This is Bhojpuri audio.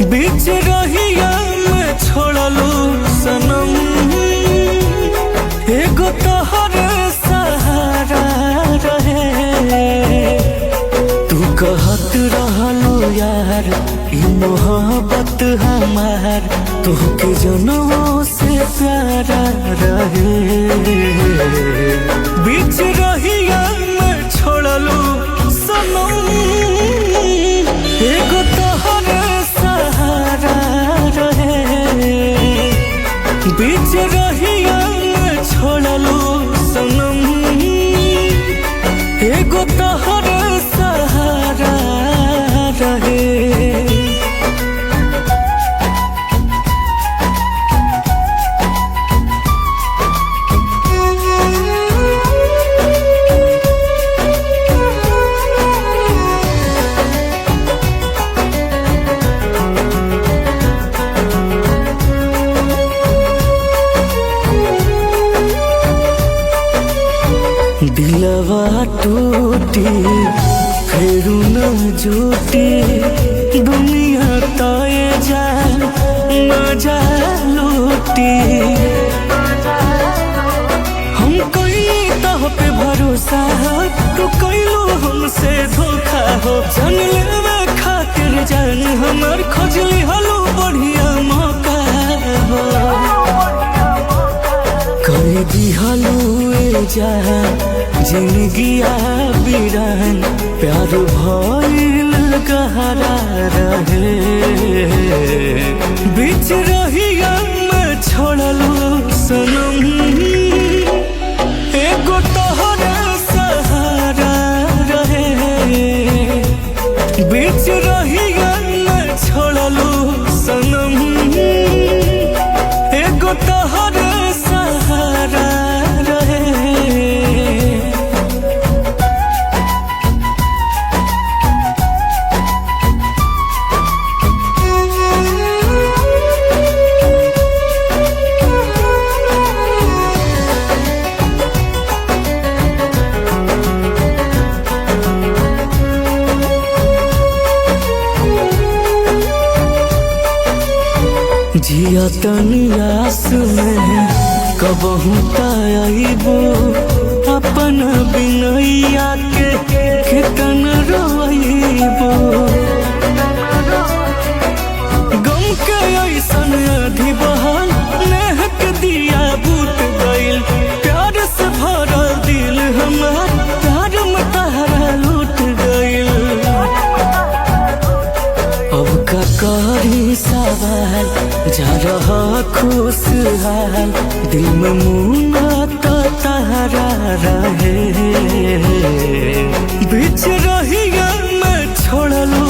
बीच रहिया में छोड़लू सनम, एगो तोहरे सहारा रहे। तू कहत रहलू यार ई मोहब्बत हमार, तोहके जनमों से प्यारा रहे। बीच रहिया में छोड़लू सनम, एगो तोहरे सहारा रहे। बीच रहिया में छोड़लू सनम, एगो तोहरे सहारा रहे। दिलवा टूटी फिर न जुटी, दुनिया तोए जान मजा लूटी। हम कई तह पे भरोसा हो, तू कैलू हमसे धोखा हो। जान लेवे खातिर जान हमार खोजली हलो बढ़िया मौका हो। कर दिहलू जहां जिंदगिया बिरान, प्यार भइल गहरा रहे। बीच रहिया में छोड़लू सनम, एगो तोहरे सहारा रहे। बीच रहिया में छोड़लू सनम, एगो तोहरे सहारा रहे। जिया तनी आस में कबहू पाइबो, अपन बिनैया के कितन रोइबो। गम के ऐसन अधि बहल नेहक दिया बूत गइल। प्यार से भरल दिल हमार प्यार में तहरा लूट गइल। अब का करी सवाल जा रहा खुशहाल, दिल में मुन्ना तो तहरा रहे। बीच रहिया में छोड़लू